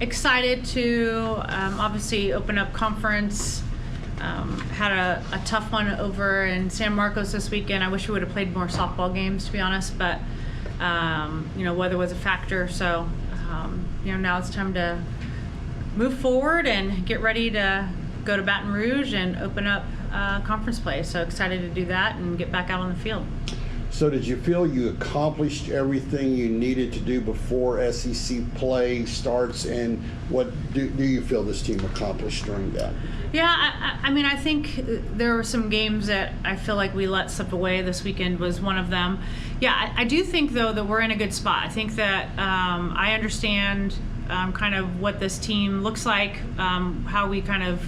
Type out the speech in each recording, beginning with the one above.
Excited to obviously open up conference. Had a tough one over in San Marcos this weekend. I wish we would have played more softball games, to be honest, but weather was a factor. So now it's time to move forward and get ready to go to Baton Rouge and open up conference play. So excited to do that and get back out on the field. So did you feel you accomplished everything you needed to do before SEC play starts, and what do you feel this team accomplished during that? Yeah, I think there were some games that I feel like we let slip away. This weekend was one of them. Yeah, I do think, though, that we're in a good spot. I think that I understand kind of what this team looks like, how we kind of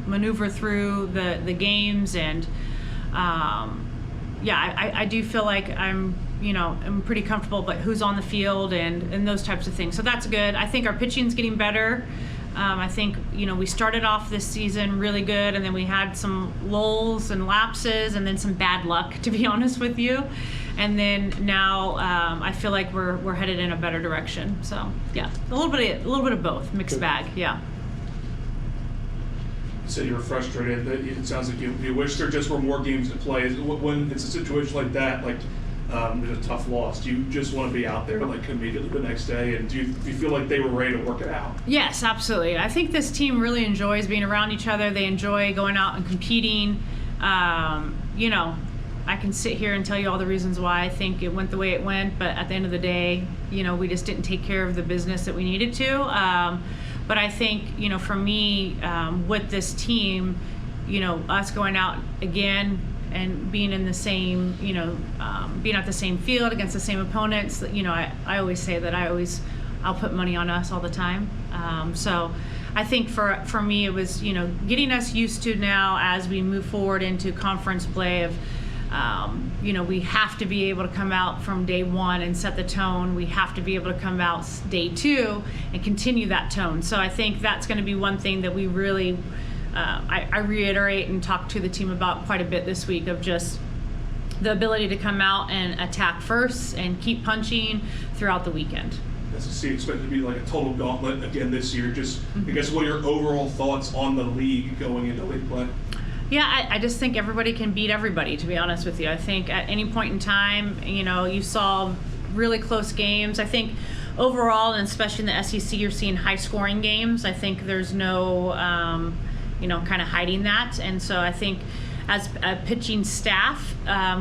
maneuver through the games, and I do feel like I'm pretty comfortable, but who's on the field and those types of things. So that's good. I think our pitching's getting better. I think, we started off this season really good, and then we had some lulls and lapses and then some bad luck, to be honest with you. And then now I feel like we're headed in a better direction. So, yeah, a little bit of both, mixed bag, yeah. So you were frustrated. It sounds like you wish there just were more games to play. When it's a situation like that, like there's a tough loss, do you just want to be out there like immediately the next day? And do you feel like they were ready to work it out? Yes, absolutely. I think this team really enjoys being around each other. They enjoy going out and competing. I can sit here and tell you all the reasons why I think it went the way it went, but at the end of the day, we just didn't take care of the business that we needed to. But I think, for me, with this team, us going out again and being in the same, being at the same field against the same opponents, I always say that I'll put money on us all the time. So I think for me, it was, getting us used to now as we move forward into conference play of, we have to be able to come out from day one and set the tone. We have to be able to come out day two and continue that tone. So I think that's going to be one thing that we really, I reiterate and talk to the team about quite a bit this week, of just the ability to come out and attack first and keep punching throughout the weekend. SEC expected to be like a total gauntlet again this year. Just, I guess, what are your overall thoughts on the league going into league play? Yeah, I just think everybody can beat everybody, to be honest with you. I think at any point in time, you saw really close games. I think overall, and especially in the SEC, you're seeing high-scoring games. I think there's no, kind of hiding that. And so I think as a pitching staff,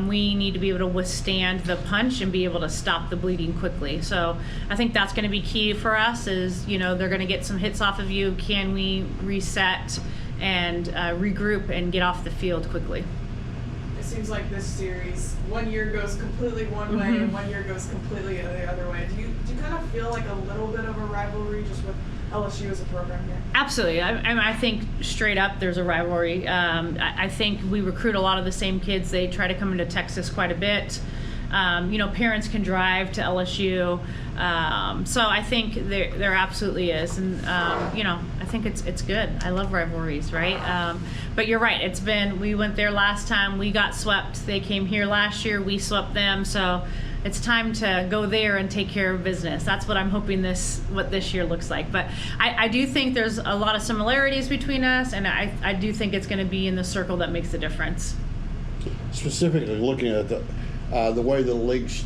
we need to be able to withstand the punch and be able to stop the bleeding quickly. So I think that's going to be key for us is, they're going to get some hits off of you. Can we reset and regroup and get off the field quickly? It seems like this series, 1 year goes completely one way and 1 year goes completely the other way. Do you kind of feel like a little bit of a rivalry just with LSU as a program here? Absolutely. I think straight up there's a rivalry. I think we recruit a lot of the same kids. They try to come into Texas quite a bit. Parents can drive to LSU. So I think there absolutely is. And, I think it's good. I love rivalries, right? But you're right. We went there last time. We got swept. They came here last year. We swept them. So it's time to go there and take care of business. That's what I'm hoping what this year looks like. But I do think there's a lot of similarities between us, and I do think it's going to be in the circle that makes the difference. Specifically looking at the way the league's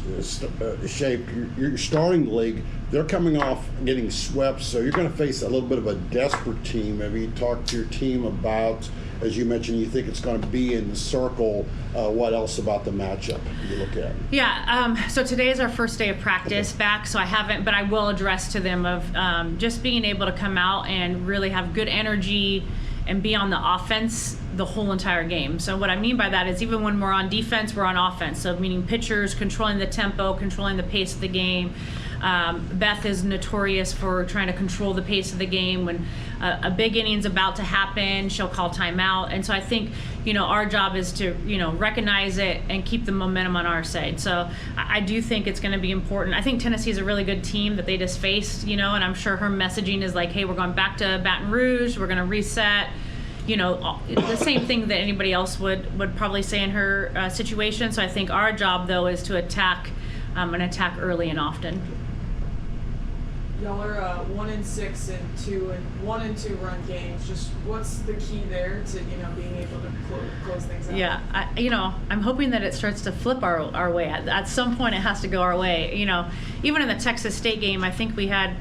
shaped, you're starting the league, they're coming off getting swept, so you're going to face a little bit of a desperate team. Have you talked to your team about, as you mentioned, you think it's going to be in the circle, what else about the matchup you look at? Yeah, so today is our first day of practice back, so I haven't, but I will address to them of just being able to come out and really have good energy and be on the offense the whole entire game. So what I mean by that is even when we're on defense, we're on offense. So meaning pitchers controlling the tempo, controlling the pace of the game. Beth is notorious for trying to control the pace of the game. When a big inning's about to happen, she'll call timeout. And so I think, our job is to, recognize it and keep the momentum on our side. So I do think it's going to be important. I think Tennessee's a really good team that they just faced, and I'm sure her messaging is like, hey, we're going back to Baton Rouge, we're going to reset. The same thing that anybody else would probably say in her situation. So I think our job, though, is to attack and attack early and often. Y'all are 1-6 and 1-2 run games. Just what's the key there to being able to close things out? Yeah, I'm hoping that it starts to flip our way. At some point, it has to go our way. Even in the Texas State game, I think we had,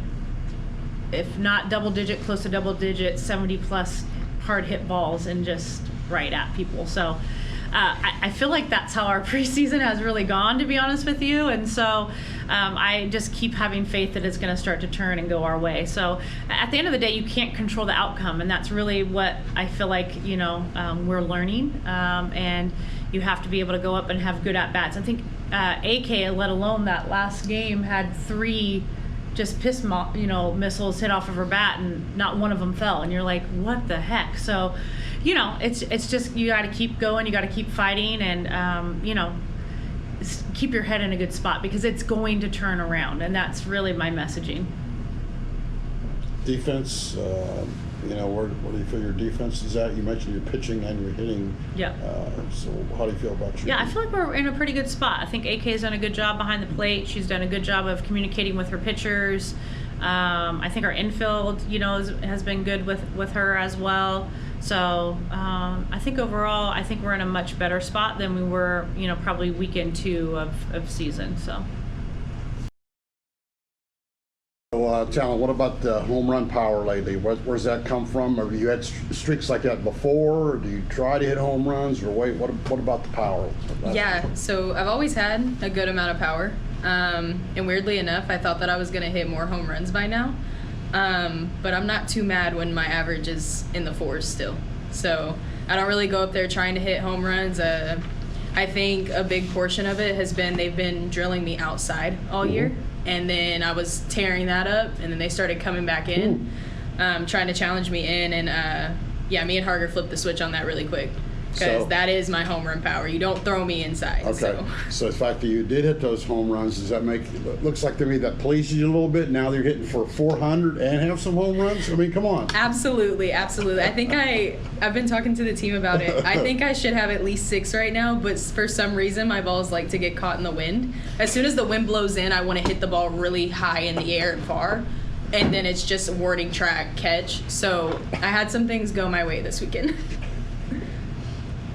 if not close to double digit, 70+ hard hit balls and just right at people. So I feel like that's how our preseason has really gone, to be honest with you. And so I just keep having faith that it's going to start to turn and go our way. So at the end of the day, you can't control the outcome. And that's really what I feel like, we're learning. And you have to be able to go up and have good at-bats. I think AK, let alone that last game, had 3 just missiles hit off of her bat, and not one of them fell. And you're like, what the heck? So, it's just, you got to keep going, you got to keep fighting, and keep your head in a good spot, because it's going to turn around, and that's really my messaging. Defense, where do you feel your defense is at? You mentioned your pitching and your hitting. Yeah. So how do you feel about your Yeah, I feel like we're in a pretty good spot. I think AK's done a good job behind the plate. She's done a good job of communicating with her pitchers. I think our infield, has been good with her as well. So I think overall, we're in a much better spot than we were, probably weekend 2 of season. So. Well, Tallen, what about the home run power lately? Where's that come from? Have you had streaks like that before? Or do you try to hit home runs? Or wait, what about the power? Yeah, so I've always had a good amount of power. And weirdly enough, I thought that I was going to hit more home runs by now. But I'm not too mad when my average is in the 4s still. So I don't really go up there trying to hit home runs. I think a big portion of it has been they've been drilling me outside all year. And then I was tearing that up, and then they started coming back in, trying to challenge me in. And, me and Harger flipped the switch on that really quick, because that is my home run power. You don't throw me inside. Okay. So the fact that you did hit those home runs, does that make – looks like to me that pleases you a little bit. Now you're hitting for 400 and have some home runs? I mean, come on. Absolutely. I think I've been talking to the team about it. I think I should have at least 6 right now, but for some reason my balls like to get caught in the wind. As soon as the wind blows in, I want to hit the ball really high in the air and far, and then it's just a warning track catch. So I had some things go my way this weekend.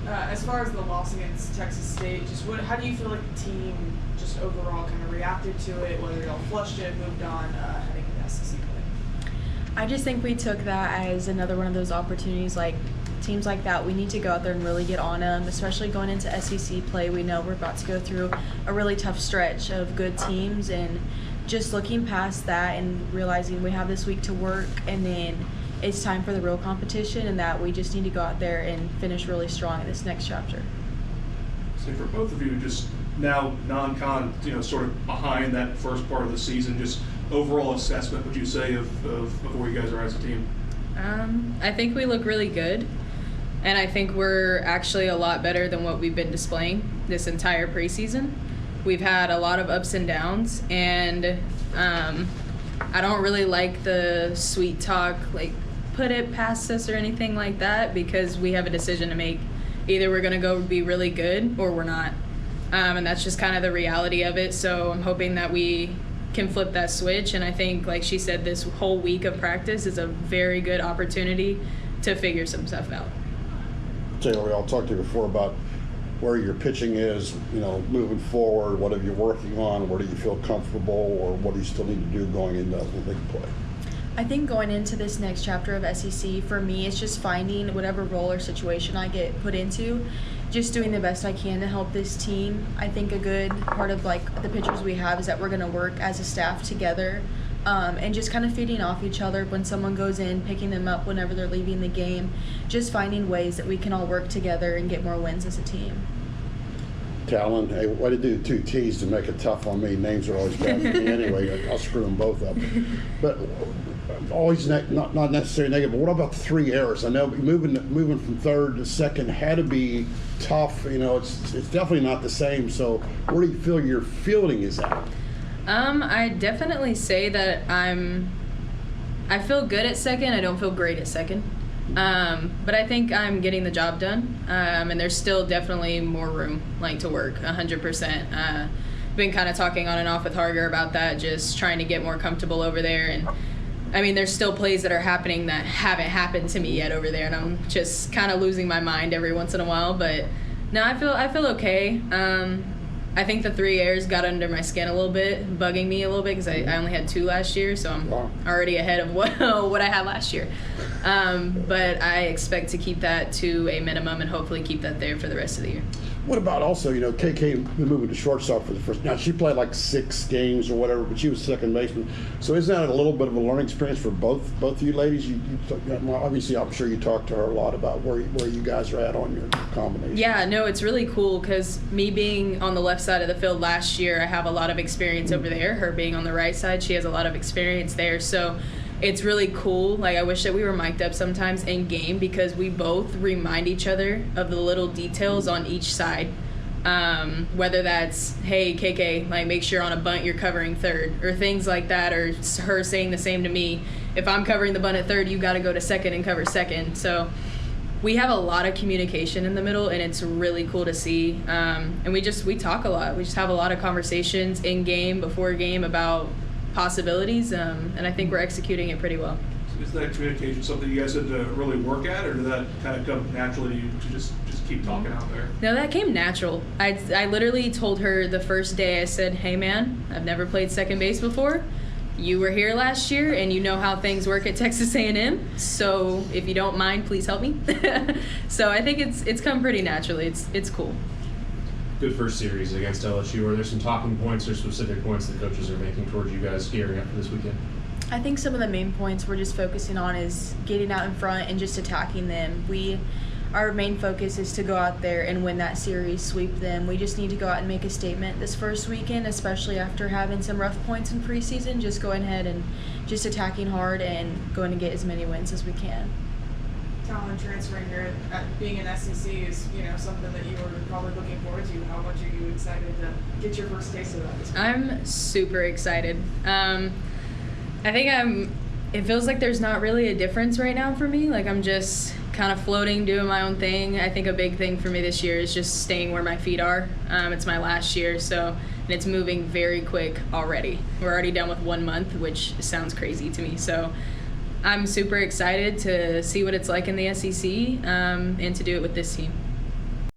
As far as the loss against Texas State, how do you feel like the team just overall kind of reacted to it, whether y'all flushed it, moved on, heading into SEC play? I just think we took that as another one of those opportunities. Like, teams like that, we need to go out there and really get on them, especially going into SEC play. We know we're about to go through a really tough stretch of good teams, and just looking past that and realizing we have this week to work, and then it's time for the real competition, and that we just need to go out there and finish really strong in this next chapter. So for both of you, just now non-con, sort of behind that first part of the season, just overall assessment, would you say, of where you guys are as a team? I think we look really good, and I think we're actually a lot better than what we've been displaying this entire preseason. We've had a lot of ups and downs, and I don't really like the sweet talk, like put it past us or anything like that, because we have a decision to make. Either we're going to go be really good or we're not. And that's just kind of the reality of it. So I'm hoping that we can flip that switch. And I think, like she said, this whole week of practice is a very good opportunity to figure some stuff out. Taylor, I'll talk to you before about where your pitching is, moving forward. What are you working on? Where do you feel comfortable, or what do you still need to do going into league play? I think going into this next chapter of SEC, for me, it's just finding whatever role or situation I get put into, just doing the best I can to help this team. I think a good part of the pitchers we have is that we're going to work as a staff together, and just kind of feeding off each other. When someone goes in, picking them up whenever they're leaving the game, just finding ways that we can all work together and get more wins as a team. Tallen, hey, what to do 2 T's to make it tough on me? Names are always bad for me anyway. I'll screw them both up. But always not necessarily negative. But what about the 3 errors? I know moving from third to second had to be tough. It's definitely not the same. So where do you feel your fielding is at? I definitely say that I feel good at second. I don't feel great at second. But I think I'm getting the job done, and there's still definitely more room to work 100%. been kind of talking on and off with Harger about that, just trying to get more comfortable over there. And I mean, there's still plays that are happening that haven't happened to me yet over there, and I'm just kind of losing my mind every once in a while. But no, I feel okay. I think the 3 airs got under my skin a little bit, bugging me a little bit because I only had 2 last year, so I'm already ahead of what I had last year. But I expect to keep that to a minimum and hopefully keep that there for the rest of the year. What about also, KK been moving to shortstop for the first. Now she played like 6 games or whatever, but she was second baseman. So isn't that a little bit of a learning experience for both of you ladies? Obviously, I'm sure you talked to her a lot about where you guys are at on your combination. Yeah, no, it's really cool because me being on the left side of the field last year, I have a lot of experience over there. Her being on the right side, she has a lot of experience there. So it's really cool. Like, I wish that we were mic'd up sometimes in game because we both remind each other of the little details on each side. Whether that's, hey, KK, like, make sure on a bunt you're covering third, or things like that, or her saying the same to me. If I'm covering the bunt at third, you got to go to second and cover second. So we have a lot of communication in the middle, and it's really cool to see. And we talk a lot. We just have a lot of conversations in game, before game, about possibilities, and I think we're executing it pretty well. So is that communication something you guys had to really work at, or did that kind of come naturally to you to just keep talking out there? No, that came natural. I literally told her the first day, I said, hey man, I've never played second base before. You were here last year and you know how things work at Texas A&M, so if you don't mind, please help me. So I think it's come pretty naturally. It's cool. Good first series against LSU. Are there some talking points or specific points that coaches are making towards you guys gearing up for this weekend? I think some of the main points we're just focusing on is getting out in front and just attacking them. Our main focus is to go out there and win that series, sweep them. We just need to go out and make a statement this first weekend, especially after having some rough points in preseason. Just going ahead and just attacking hard and going to get as many wins as we can. Tallen transferring here, being an SEC is, something that you were probably looking forward to. How much are you excited to get your first taste of that? I'm super excited. I think it feels like there's not really a difference right now for me. Like, I'm just kind of floating, doing my own thing. I think a big thing for me this year is just staying where my feet are. It's my last year, and it's moving very quick already. We're already done with 1 month, which sounds crazy to me. So I'm super excited to see what it's like in the SEC, and to do it with this team.